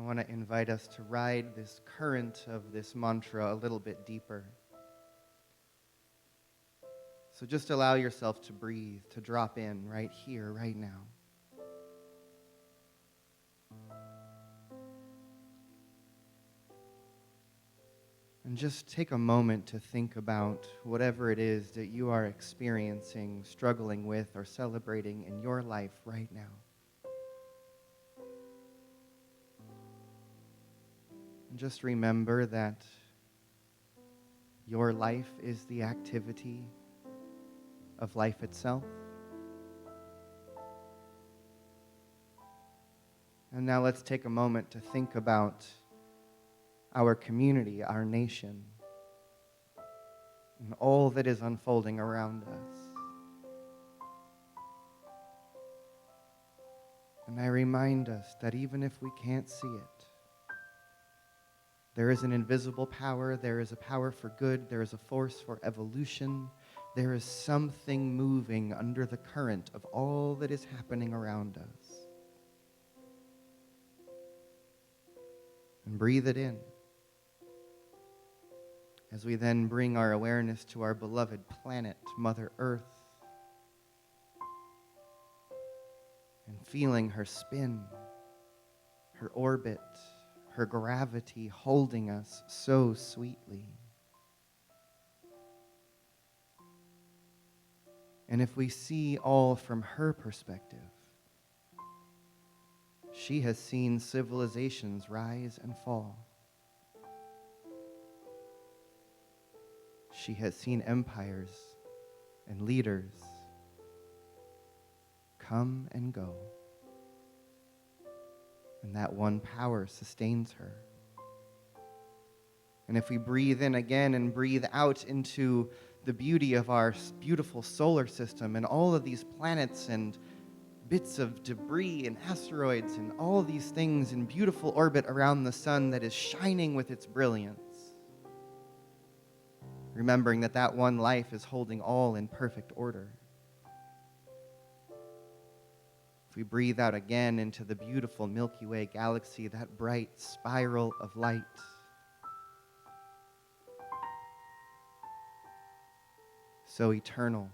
want to invite us to ride this current of this mantra a little bit deeper. So just allow yourself to breathe, to drop in right here, right now. And just take a moment to think about whatever it is that you are experiencing, struggling with, or celebrating in your life right now. And just remember that your life is the activity of life itself. And now let's take a moment to think about our community, our nation, and all that is unfolding around us. And I remind us that even if we can't see it, there is an invisible power, there is a power for good, there is a force for evolution, there is something moving under the current of all that is happening around us. And breathe it in. As we then bring our awareness to our beloved planet, Mother Earth, and feeling her spin, her orbit, her gravity holding us so sweetly. And if we see all from her perspective, she has seen civilizations rise and fall. She has seen empires and leaders come and go. And that one power sustains her. And if we breathe in again and breathe out into the beauty of our beautiful solar system and all of these planets and bits of debris and asteroids and all of these things in beautiful orbit around the sun that is shining with its brilliance, remembering that that one life is holding all in perfect order. If we breathe out again into the beautiful Milky Way galaxy, that bright spiral of light, so eternal,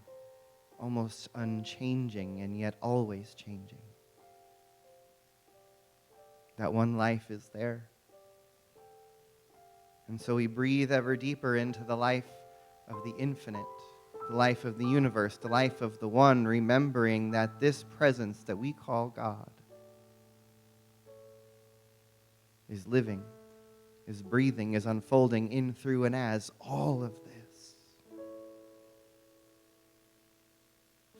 almost unchanging, and yet always changing. That one life is there. And so we breathe ever deeper into the life of the infinite, the life of the universe, the life of the one, remembering that this presence that we call God is living, is breathing, is unfolding in, through, and as all of this.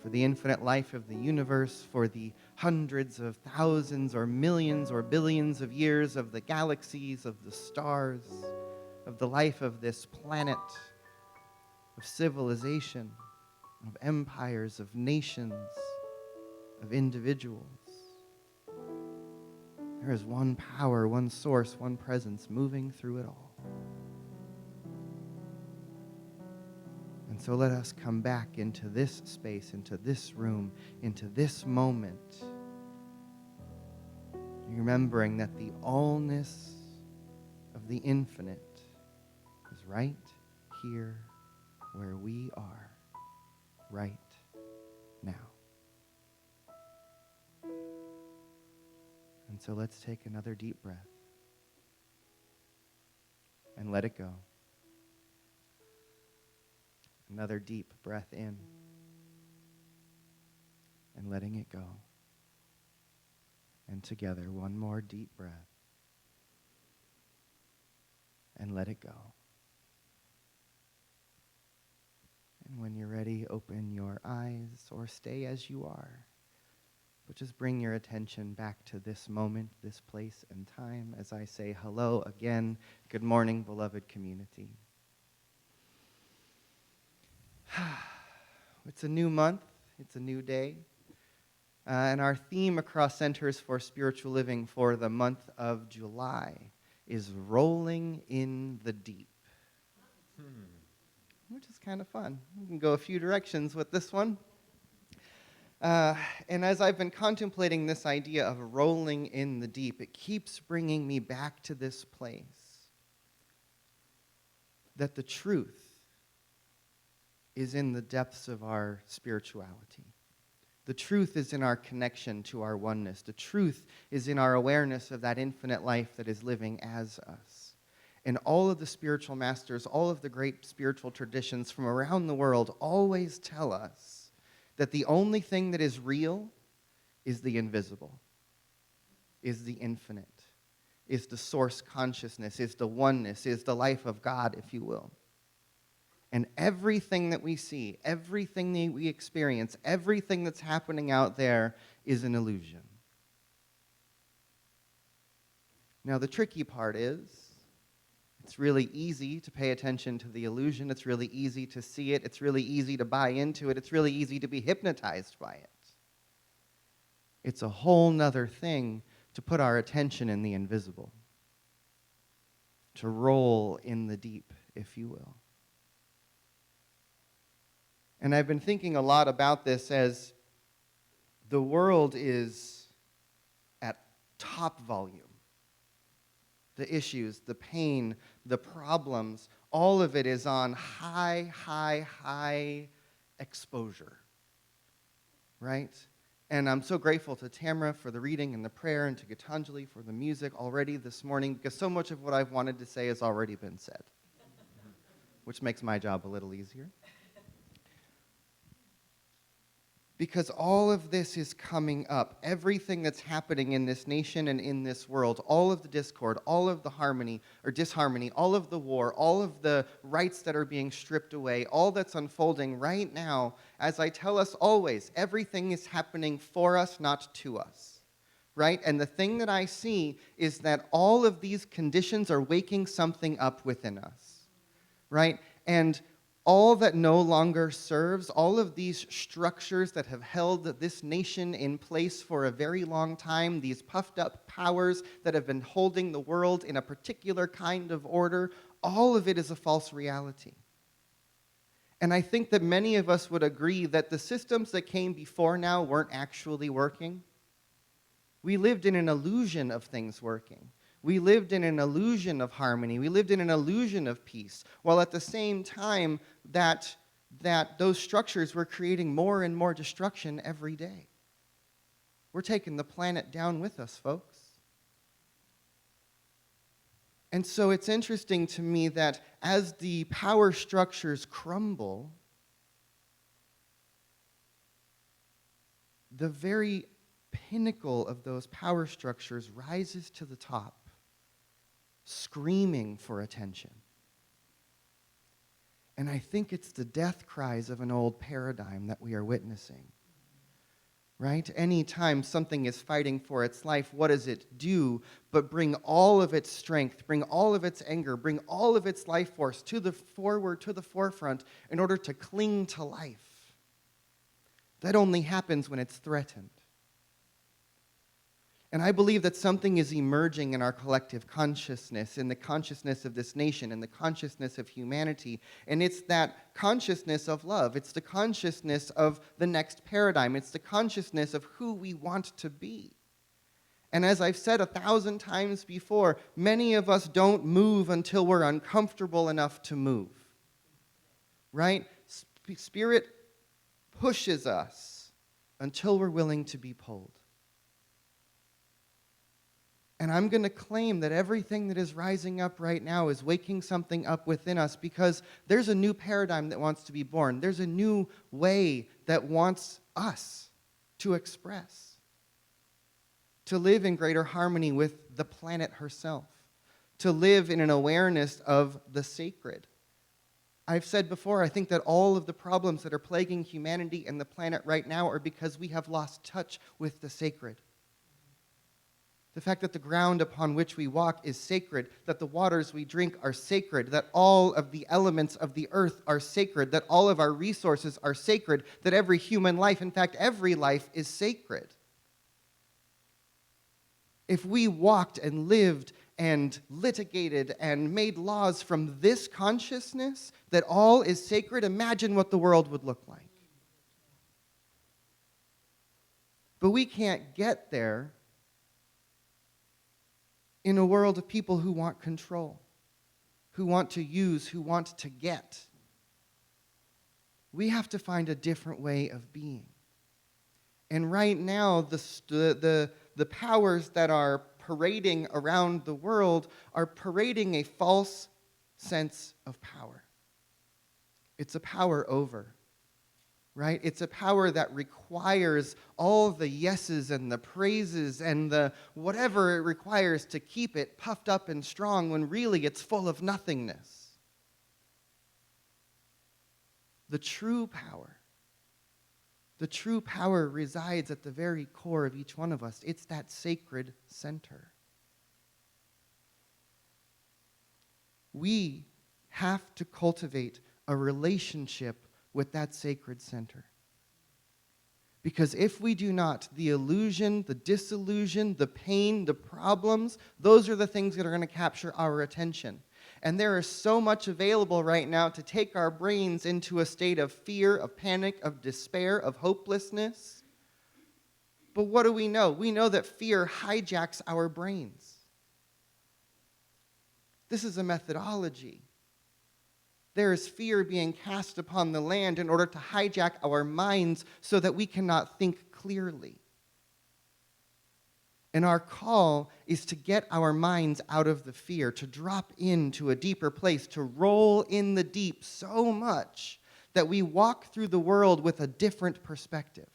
For the infinite life of the universe, for the hundreds of thousands or millions or billions of years of the galaxies, of the stars, of the life of this planet, of civilization, of empires, of nations, of individuals. There is one power, one source, one presence moving through it all. And so let us come back into this space, into this room, into this moment, remembering that the allness of the infinite is right here where we are right now. And so let's take another deep breath and let it go. Another deep breath in and letting it go. And together, one more deep breath and let it go. And when you're ready, open your eyes or stay as you are. But just bring your attention back to this moment, this place and time as I say hello again. Good morning, beloved community. It's a new month. It's a new day. And our theme across Centers for Spiritual Living for the month of July is Rolling in the Deep. Which is kind of fun. We can go a few directions with this one. And as I've been contemplating this idea of rolling in the deep, it keeps bringing me back to this place that the truth is in the depths of our spirituality. The truth is in our connection to our oneness. The truth is in our awareness of that infinite life that is living as us. And all of the spiritual masters, all of the great spiritual traditions from around the world always tell us that the only thing that is real is the invisible, is the infinite, is the source consciousness, is the oneness, is the life of God, if you will. And everything that we see, everything that we experience, everything that's happening out there is an illusion. Now, the tricky part is, it's really easy to pay attention to the illusion. It's really easy to see it. It's really easy to buy into it. It's really easy to be hypnotized by it. It's a whole nother thing to put our attention in the invisible, to roll in the deep, if you will. And I've been thinking a lot about this as the world is at top volume. The issues, the pain, the problems, all of it is on high exposure, right? And I'm so grateful to Tamara for the reading and the prayer and to Gitanjali for the music already this morning, because so much of what I've wanted to say has already been said, which makes my job a little easier. Because all of this is coming up. Everything that's happening in this nation and in this world, all of the discord, all of the harmony or disharmony, all of the war, all of the rights that are being stripped away, all that's unfolding right now, as I tell us always, everything is happening for us, not to us. Right? And the thing that I see is that all of these conditions are waking something up within us. Right? And all that no longer serves, all of these structures that have held this nation in place for a very long time, these puffed up powers that have been holding the world in a particular kind of order, all of it is a false reality. And I think that many of us would agree that the systems that came before now weren't actually working. We lived in an illusion of things working. We lived in an illusion of harmony. We lived in an illusion of peace, while at the same time that those structures were creating more and more destruction every day. We're taking the planet down with us, folks. And so it's interesting to me that as the power structures crumble, the very pinnacle of those power structures rises to the top, screaming for attention. And I think it's the death cries of an old paradigm that we are witnessing. Right? Anytime something is fighting for its life, what does it do but bring all of its strength, bring all of its anger, bring all of its life force to the forefront in order to cling to life? That only happens when it's threatened. And I believe that something is emerging in our collective consciousness, in the consciousness of this nation, in the consciousness of humanity. And it's that consciousness of love. It's the consciousness of the next paradigm. It's the consciousness of who we want to be. And as I've said 1,000 times before, many of us don't move until we're uncomfortable enough to move. Right? Spirit pushes us until we're willing to be pulled. And I'm going to claim that everything that is rising up right now is waking something up within us, because there's a new paradigm that wants to be born. There's a new way that wants us to express, to live in greater harmony with the planet herself, to live in an awareness of the sacred. I've said before, I think that all of the problems that are plaguing humanity and the planet right now are because we have lost touch with the sacred. The fact that the ground upon which we walk is sacred, that the waters we drink are sacred, that all of the elements of the earth are sacred, that all of our resources are sacred, that every human life, in fact, every life is sacred. If we walked and lived and litigated and made laws from this consciousness, that all is sacred, imagine what the world would look like. But we can't get there in a world of people who want control, who want to use, who want to get. We have to find a different way of being. And right now, the powers that are parading around the world are parading a false sense of power. It's a power over, right? It's a power that requires all the yeses and the praises and the whatever it requires to keep it puffed up and strong when really it's full of nothingness. The true power resides at the very core of each one of us. It's that sacred center. We have to cultivate a relationship with that sacred center. Because if we do not, the illusion, the disillusion, the pain, the problems, those are the things that are going to capture our attention. And there is so much available right now to take our brains into a state of fear, of panic, of despair, of hopelessness. But what do we know? We know that fear hijacks our brains. This is a methodology. There is fear being cast upon the land in order to hijack our minds so that we cannot think clearly. And our call is to get our minds out of the fear, to drop into a deeper place, to roll in the deep so much that we walk through the world with a different perspective.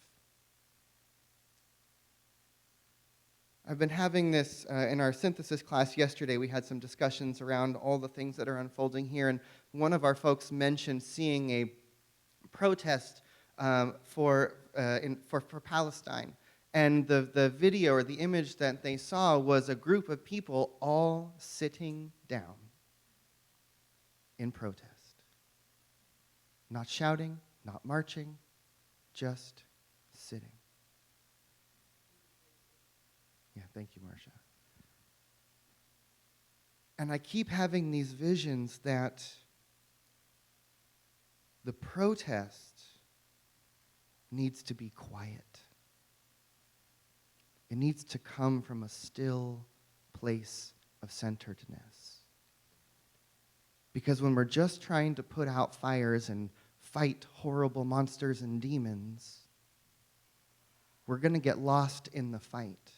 I've been having this in our synthesis class yesterday. We had some discussions around all the things that are unfolding here, and one of our folks mentioned seeing a protest for Palestine. And the video or the image that they saw was a group of people all sitting down in protest. Not shouting, not marching, just sitting. Yeah, thank you, Marcia. And I keep having these visions that the protest needs to be quiet. It needs to come from a still place of centeredness. Because when we're just trying to put out fires and fight horrible monsters and demons, we're going to get lost in the fight.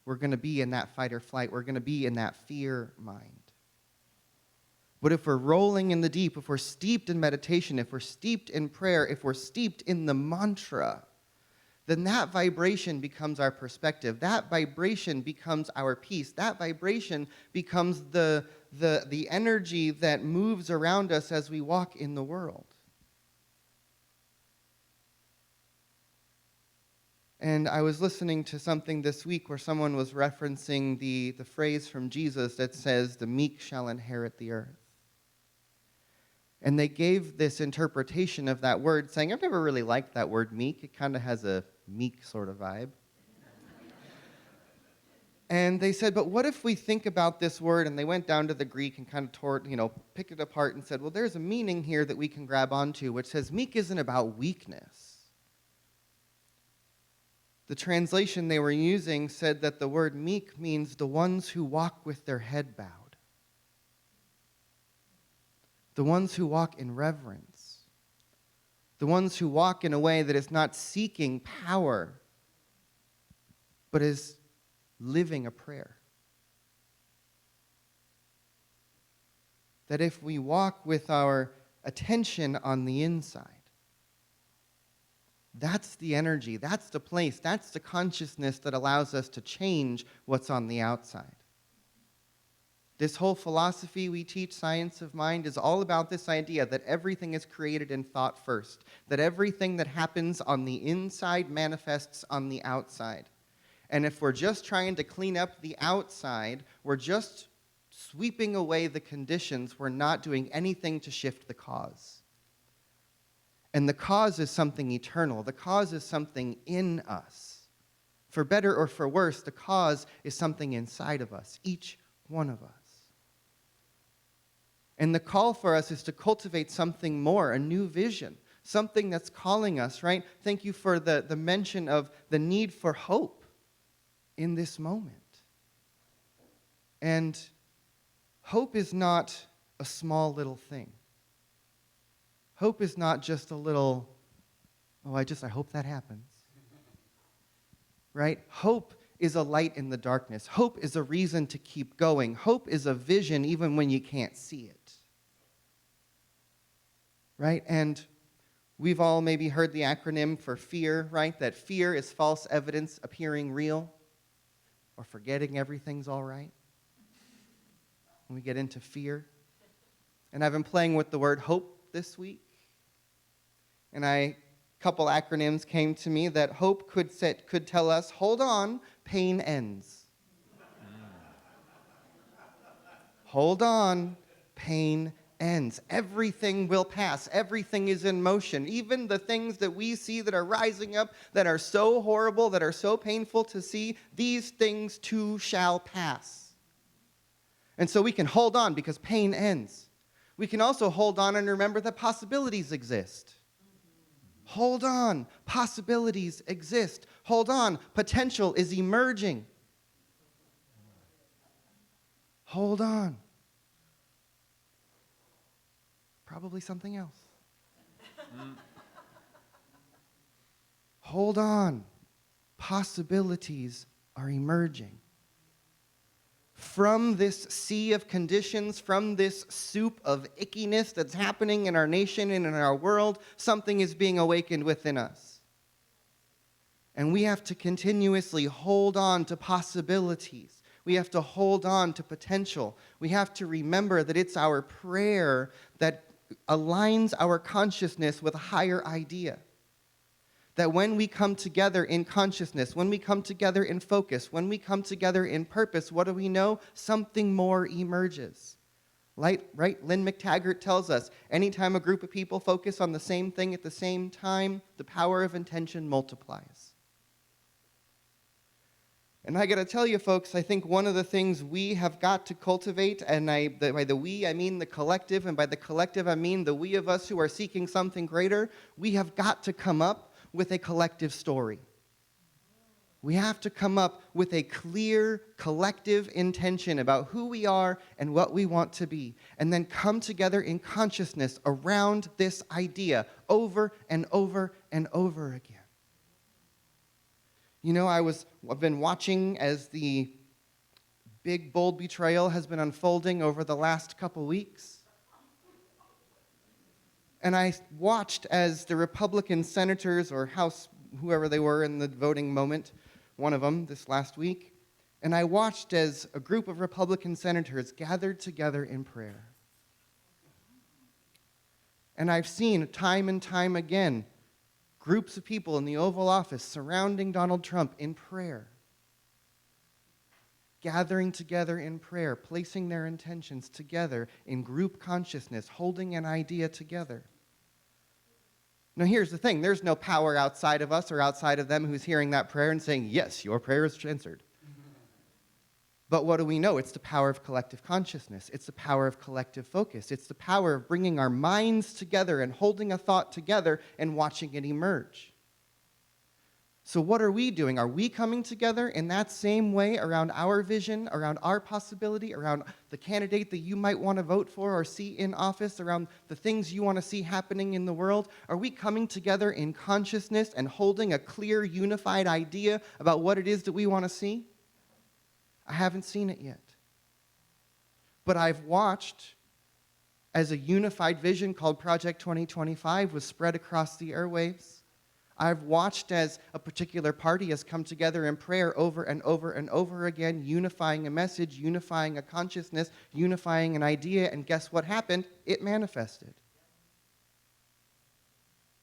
We're going to be in that fight or flight. We're going to be in that fear mind. But if we're rolling in the deep, if we're steeped in meditation, if we're steeped in prayer, if we're steeped in the mantra, then that vibration becomes our perspective. That vibration becomes our peace. That vibration becomes the energy that moves around us as we walk in the world. And I was listening to something this week where someone was referencing the phrase from Jesus that says, "The meek shall inherit the earth." And they gave this interpretation of that word, saying, I've never really liked that word meek. It kind of has a meek sort of vibe. And they said, but what if we think about this word? And they went down to the Greek and kind of picked it apart and said, well, there's a meaning here that we can grab onto, which says meek isn't about weakness. The translation they were using said that the word meek means the ones who walk with their head bowed. The ones who walk in reverence. The ones who walk in a way that is not seeking power, but is living a prayer. That if we walk with our attention on the inside, that's the energy, that's the place, that's the consciousness that allows us to change what's on the outside. This whole philosophy we teach, science of mind, is all about this idea that everything is created in thought first, that everything that happens on the inside manifests on the outside. And if we're just trying to clean up the outside, we're just sweeping away the conditions, we're not doing anything to shift the cause. And the cause is something eternal. The cause is something in us. For better or for worse, the cause is something inside of us, each one of us. And the call for us is to cultivate something more, a new vision, something that's calling us, right? Thank you for the mention of the need for hope in this moment. And hope is not a small little thing. Hope is not just a little, I hope that happens. Right? Hope is a light in the darkness. Hope is a reason to keep going. Hope is a vision even when you can't see it. Right? And we've all maybe heard the acronym for FEAR, right? That fear is false evidence appearing real, or forgetting everything's all right. When we get into fear. And I've been playing with the word hope this week. And a couple acronyms came to me that hope could tell us, hold on, pain ends. Hold on, pain ends. Everything will pass. Everything is in motion. Even the things that we see that are rising up, that are so horrible, that are so painful to see, these things too shall pass. And so we can hold on because pain ends. We can also hold on and remember that possibilities exist. Hold on, possibilities exist. Hold on, potential is emerging. Hold on. Probably something else. Hold on, possibilities are emerging. From this sea of conditions, from this soup of ickiness that's happening in our nation and in our world, something is being awakened within us. And we have to continuously hold on to possibilities. We have to hold on to potential. We have to remember that it's our prayer that aligns our consciousness with a higher idea. That when we come together in consciousness, when we come together in focus, when we come together in purpose, what do we know? Something more emerges. Right? Lynn McTaggart tells us, anytime a group of people focus on the same thing at the same time, the power of intention multiplies. And I got to tell you, folks, I think one of the things we have got to cultivate, and by the we, I mean the collective, and by the collective, I mean the we of us who are seeking something greater, we have got to come up with a collective story. We have to come up with a clear collective intention about who we are and what we want to be, and then come together in consciousness around this idea over and over and over again. You know, I've been watching as the big, bold betrayal has been unfolding over the last couple weeks. And I watched as the Republican senators or House, whoever they were in the voting moment, one of them this last week, and I watched as a group of Republican senators gathered together in prayer. And I've seen time and time again groups of people in the Oval Office surrounding Donald Trump in prayer, gathering together in prayer, placing their intentions together in group consciousness, holding an idea together. Now, here's the thing. There's no power outside of us or outside of them who's hearing that prayer and saying, yes, your prayer is answered. But what do we know? It's the power of collective consciousness. It's the power of collective focus. It's the power of bringing our minds together and holding a thought together and watching it emerge. So what are we doing? Are we coming together in that same way around our vision, around our possibility, around the candidate that you might want to vote for or see in office, around the things you want to see happening in the world? Are we coming together in consciousness and holding a clear, unified idea about what it is that we want to see? I haven't seen it yet. But I've watched as a unified vision called Project 2025 was spread across the airwaves. I've watched as a particular party has come together in prayer over and over and over again, unifying a message, unifying a consciousness, unifying an idea, and guess what happened? It manifested.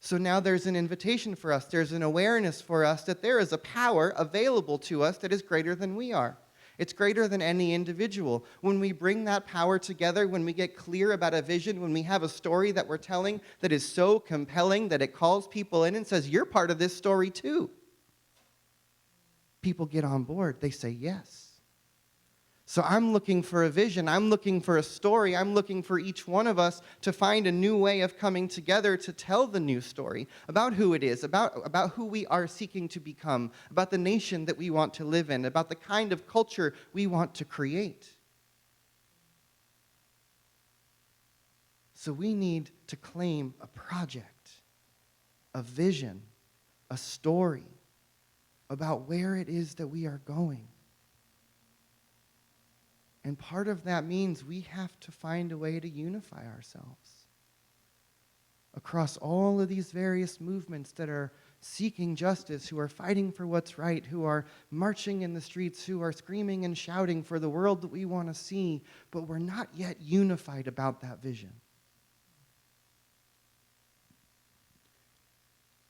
So now there's an invitation for us, there's an awareness for us that there is a power available to us that is greater than we are. It's greater than any individual. When we bring that power together, when we get clear about a vision, when we have a story that we're telling that is so compelling that it calls people in and says, you're part of this story too. People get on board. They say yes. So I'm looking for a vision. I'm looking for a story. I'm looking for each one of us to find a new way of coming together to tell the new story about who it is, about who we are seeking to become, about the nation that we want to live in, about the kind of culture we want to create. So we need to claim a project, a vision, a story about where it is that we are going. And part of that means we have to find a way to unify ourselves across all of these various movements that are seeking justice, who are fighting for what's right, who are marching in the streets, who are screaming and shouting for the world that we want to see, but we're not yet unified about that vision.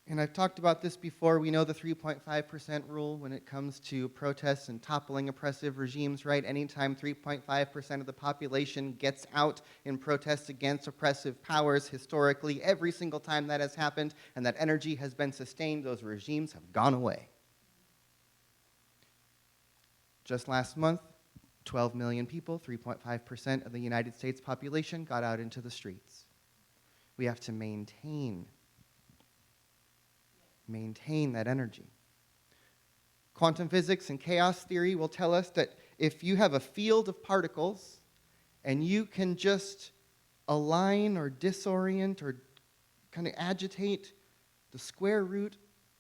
And I've talked about this before. We know the 3.5% rule when it comes to protests and toppling oppressive regimes, right? Anytime 3.5% of the population gets out in protests against oppressive powers, historically, every single time that has happened and that energy has been sustained, those regimes have gone away. Just last month, 12 million people, 3.5% of the United States population, got out into the streets. We have to maintain that energy. Quantum physics and chaos theory will tell us that if you have a field of particles and you can just align or disorient or kind of agitate the square root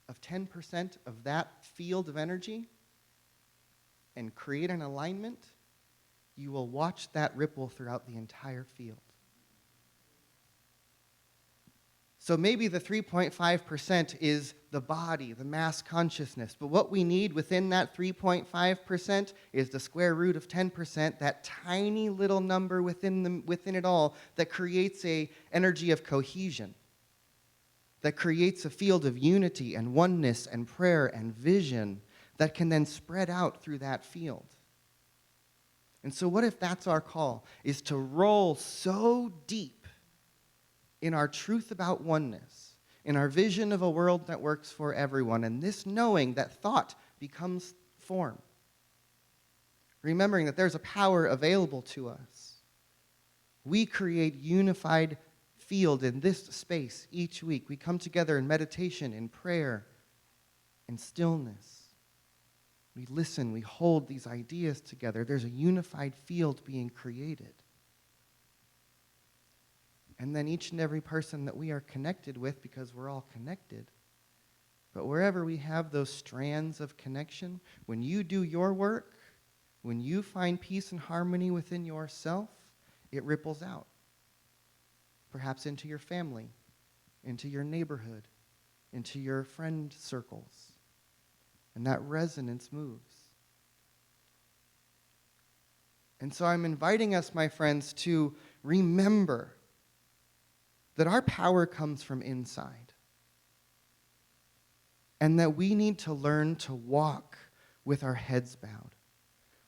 of 10% of that field of energy and create an alignment, you will watch that ripple throughout the entire field. So maybe the 3.5% is the body, the mass consciousness. But what we need within that 3.5% is the square root of 10%, that tiny little number within it all that creates an energy of cohesion, that creates a field of unity and oneness and prayer and vision that can then spread out through that field. And so what if that's our call, is to roll so deep in our truth about oneness, in our vision of a world that works for everyone, and this knowing that thought becomes form. Remembering that there's a power available to us. We create unified field in this space each week. We come together in meditation, in prayer, in stillness. We listen, we hold these ideas together. There's a unified field being created. And then each and every person that we are connected with, because we're all connected, but wherever we have those strands of connection, when you do your work, when you find peace and harmony within yourself, it ripples out. Perhaps into your family, into your neighborhood, into your friend circles. And that resonance moves. And so I'm inviting us, my friends, to remember that our power comes from inside, and that we need to learn to walk with our heads bowed.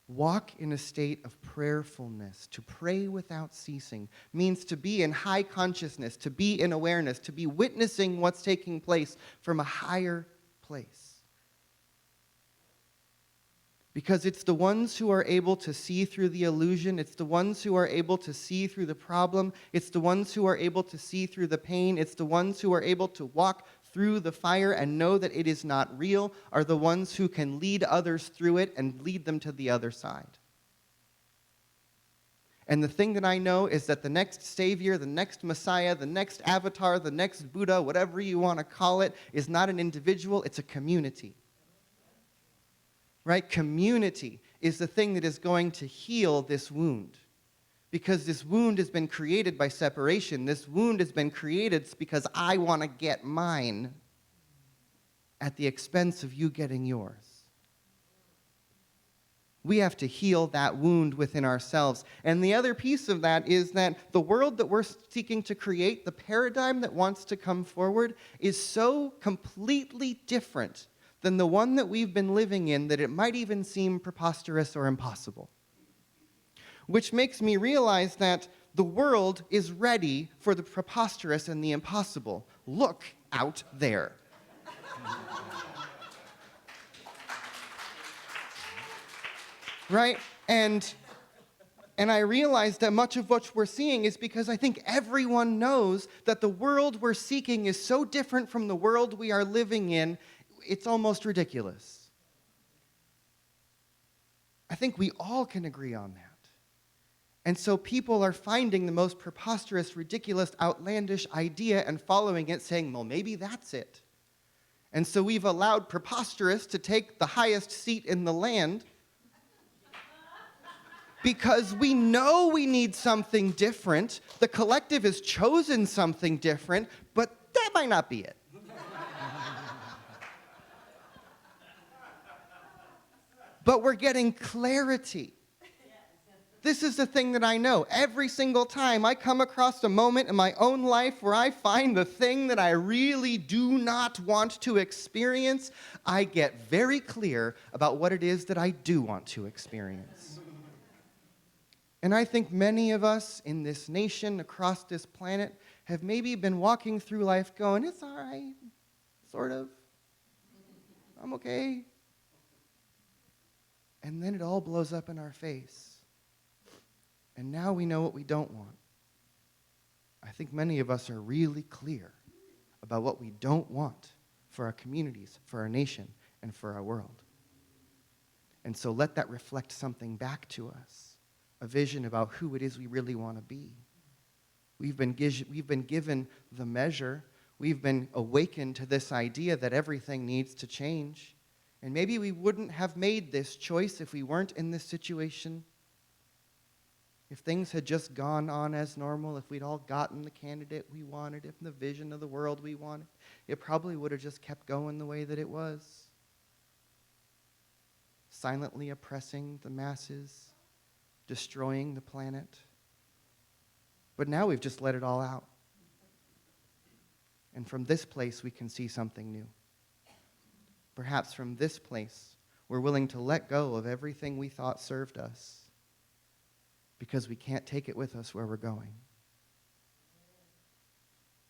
Walk in a state of prayerfulness. To pray without ceasing means to be in high consciousness, to be in awareness, to be witnessing what's taking place from a higher place. Because it's the ones who are able to see through the illusion, it's the ones who are able to see through the problem, it's the ones who are able to see through the pain, it's the ones who are able to walk through the fire and know that it is not real, are the ones who can lead others through it and lead them to the other side. And the thing that I know is that the next Savior, the next Messiah, the next Avatar, the next Buddha, whatever you want to call it, is not an individual, it's a community. Right? Community is the thing that is going to heal this wound. Because this wound has been created by separation. This wound has been created because I want to get mine at the expense of you getting yours. We have to heal that wound within ourselves. And the other piece of that is that the world that we're seeking to create, the paradigm that wants to come forward, is so completely different than the one that we've been living in that it might even seem preposterous or impossible. Which makes me realize that the world is ready for the preposterous and the impossible. Look out there. Right? And I realized that much of what we're seeing is because I think everyone knows that the world we're seeking is so different from the world we are living in, it's almost ridiculous. I think we all can agree on that. And so people are finding the most preposterous, ridiculous, outlandish idea and following it, saying, well, maybe that's it. And so we've allowed preposterous to take the highest seat in the land because we know we need something different. The collective has chosen something different, but that might not be it. But we're getting clarity. This is the thing that I know. Every single time I come across a moment in my own life where I find the thing that I really do not want to experience, I get very clear about what it is that I do want to experience. And I think many of us in this nation, across this planet, have maybe been walking through life going, it's all right, sort of. I'm okay. And then it all blows up in our face. And now we know what we don't want. I think many of us are really clear about what we don't want for our communities, for our nation, and for our world. And so let that reflect something back to us. A vision about who it is we really want to be. We've been given the measure. We've been awakened to this idea that everything needs to change. And maybe we wouldn't have made this choice if we weren't in this situation. If things had just gone on as normal, if we'd all gotten the candidate we wanted, if the vision of the world we wanted, it probably would have just kept going the way that it was. Silently oppressing the masses, destroying the planet. But now we've just let it all out. And from this place, we can see something new. Perhaps from this place, we're willing to let go of everything we thought served us because we can't take it with us where we're going.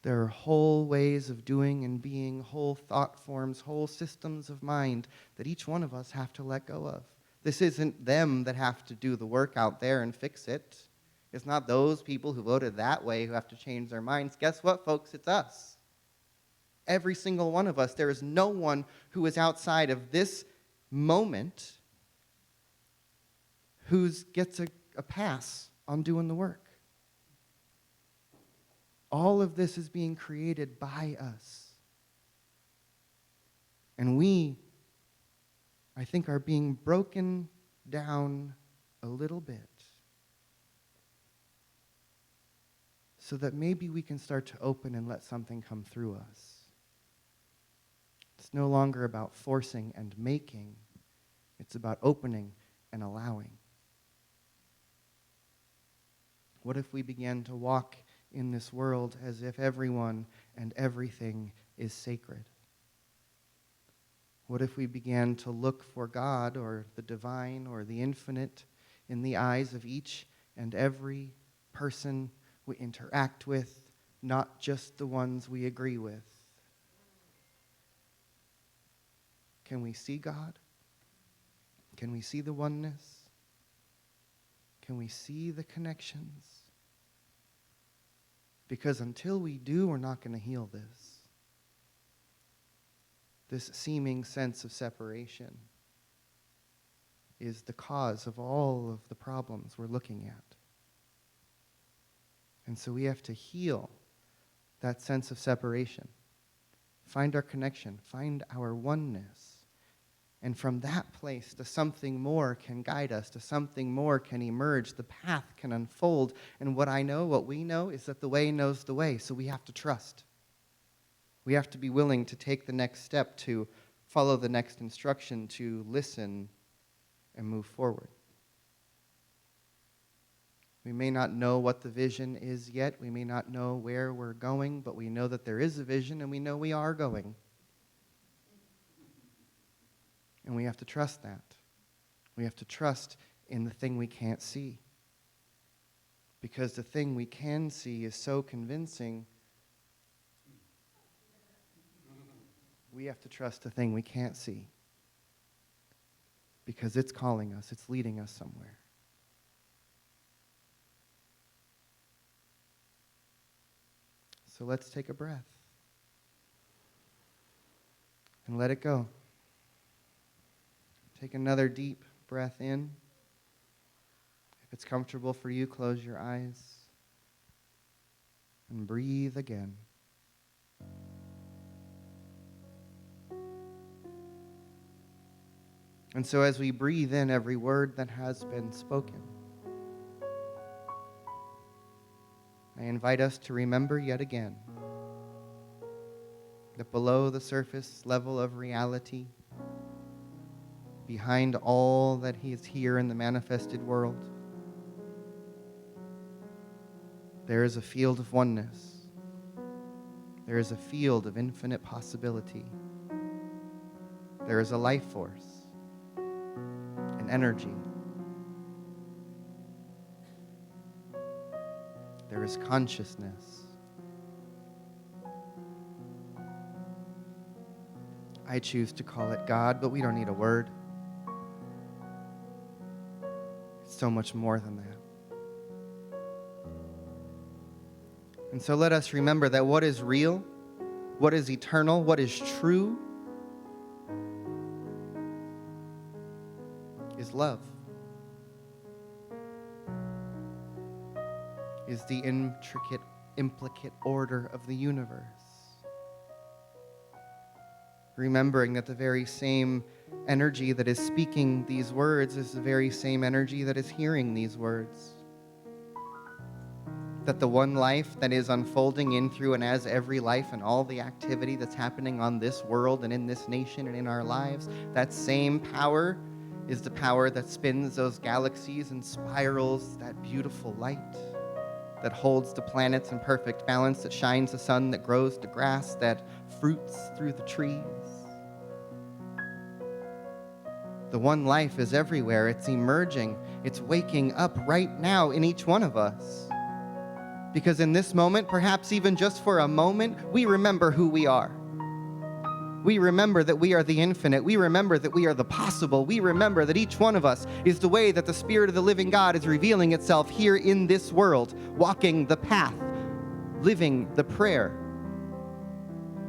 There are whole ways of doing and being, whole thought forms, whole systems of mind that each one of us have to let go of. This isn't them that have to do the work out there and fix it. It's not those people who voted that way who have to change their minds. Guess what, folks? It's us. Every single one of us. There is no one who is outside of this moment who gets a pass on doing the work. All of this is being created by us. And we, I think, are being broken down a little bit so that maybe we can start to open and let something come through us. It's no longer about forcing and making. It's about opening and allowing. What if we began to walk in this world as if everyone and everything is sacred? What if we began to look for God or the divine or the infinite in the eyes of each and every person we interact with, not just the ones we agree with? Can we see God? Can we see the oneness? Can we see the connections? Because until we do, we're not going to heal this. This seeming sense of separation is the cause of all of the problems we're looking at. And so we have to heal that sense of separation, find our connection, find our oneness. And from that place, to something more can guide us, to something more can emerge, the path can unfold. And what we know, is that the way knows the way, so we have to trust. We have to be willing to take the next step, to follow the next instruction, to listen and move forward. We may not know what the vision is yet. We may not know where we're going, but we know that there is a vision and we know we are going. And we have to trust that. We have to trust in the thing we can't see. Because the thing we can see is so convincing, we have to trust the thing we can't see. Because it's calling us, it's leading us somewhere. So let's take a breath and let it go. Take another deep breath in. If it's comfortable for you, close your eyes and breathe again. And so as we breathe in every word that has been spoken, I invite us to remember yet again that below the surface level of reality, behind all that is here in the manifested world, there is a field of oneness. There is a field of infinite possibility. There is a life force, an energy. There is consciousness. I choose to call it God, but we don't need a word. It's so much more than that. And so let us remember that what is real, what is eternal, what is true is love. Is the intricate, implicate order of the universe. Remembering that the very same energy that is speaking these words is the very same energy that is hearing these words. That the one life that is unfolding in, through, and as every life and all the activity that's happening on this world and in this nation and in our lives, that same power is the power that spins those galaxies and spirals that beautiful light, that holds the planets in perfect balance, that shines the sun, that grows the grass, that fruits through the trees. The one life is everywhere. It's emerging. It's waking up right now in each one of us. Because in this moment, perhaps even just for a moment, we remember who we are. We remember that we are the infinite. We remember that we are the possible. We remember that each one of us is the way that the Spirit of the living God is revealing itself here in this world, walking the path, living the prayer.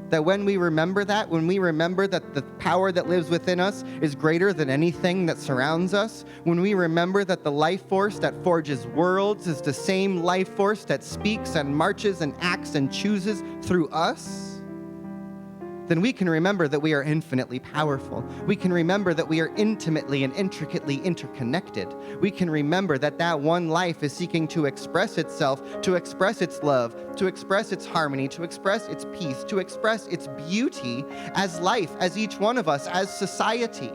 That when we remember that, when we remember that the power that lives within us is greater than anything that surrounds us, when we remember that the life force that forges worlds is the same life force that speaks and marches and acts and chooses through us, then we can remember that we are infinitely powerful. We can remember that we are intimately and intricately interconnected. We can remember that that one life is seeking to express itself, to express its love, to express its harmony, to express its peace, to express its beauty as life, as each one of us, as society.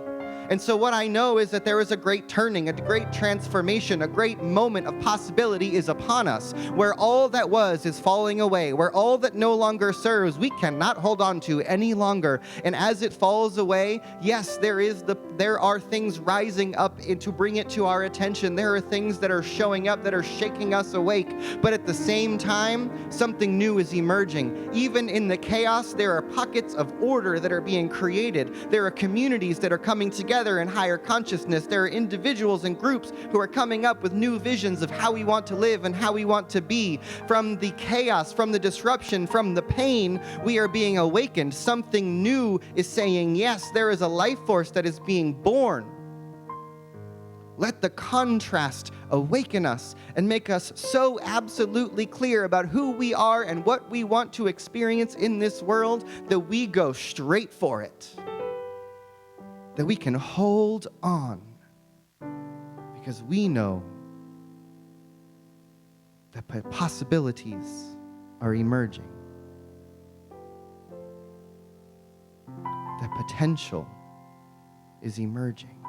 And so what I know is that there is a great turning, a great transformation, a great moment of possibility is upon us, where all that was is falling away, where all that no longer serves, we cannot hold on to any longer. And as it falls away, yes, there are things rising up to bring it to our attention. There are things that are showing up that are shaking us awake. But at the same time, something new is emerging. Even in the chaos, there are pockets of order that are being created. There are communities that are coming together in higher consciousness. There are individuals and groups who are coming up with new visions of how we want to live and how we want to be. From the chaos, from the disruption, from the pain, we are being awakened. Something new is saying, yes, there is a life force that is being born. Let the contrast awaken us and make us so absolutely clear about who we are and what we want to experience in this world that we go straight for it. That we can hold on because we know that possibilities are emerging. That potential is emerging.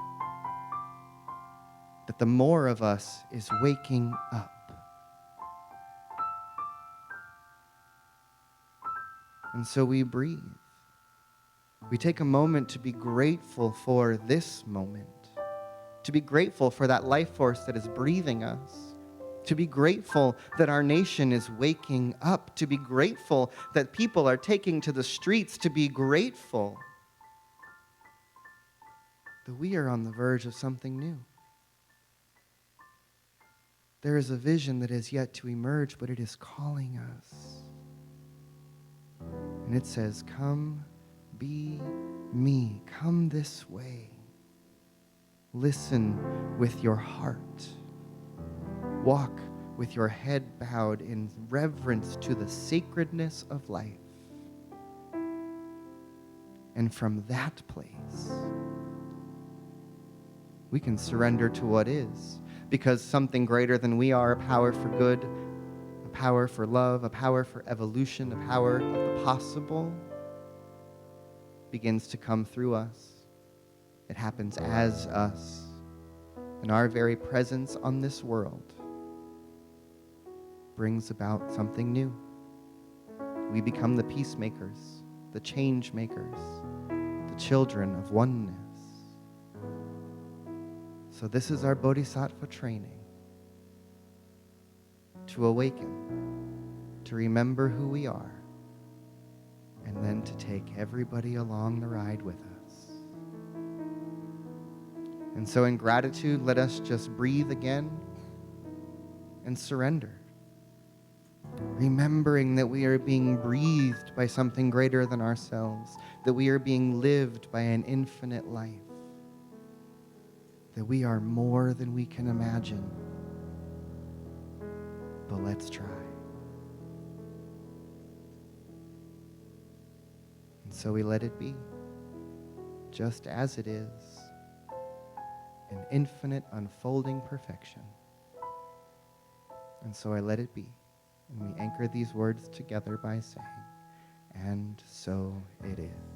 That the more of us is waking up. And so we breathe. We take a moment to be grateful for this moment, to be grateful for that life force that is breathing us, to be grateful that our nation is waking up, to be grateful that people are taking to the streets, to be grateful that we are on the verge of something new. There is a vision that is yet to emerge, but it is calling us. And it says, come be me. Come this way. Listen with your heart. Walk with your head bowed in reverence to the sacredness of life. And from that place, we can surrender to what is, because something greater than we are, a power for good, a power for love, a power for evolution, a power of the possible, begins to come through us. It happens as us. And our very presence on this world brings about something new. We become the peacemakers, the change makers, the children of oneness. So this is our bodhisattva training, to awaken, to remember who we are, and then to take everybody along the ride with us. And so in gratitude, let us just breathe again and surrender, remembering that we are being breathed by something greater than ourselves, that we are being lived by an infinite life, that we are more than we can imagine. But let's try. And so we let it be, just as it is, in infinite unfolding perfection. And so I let it be. And we anchor these words together by saying, and so it is.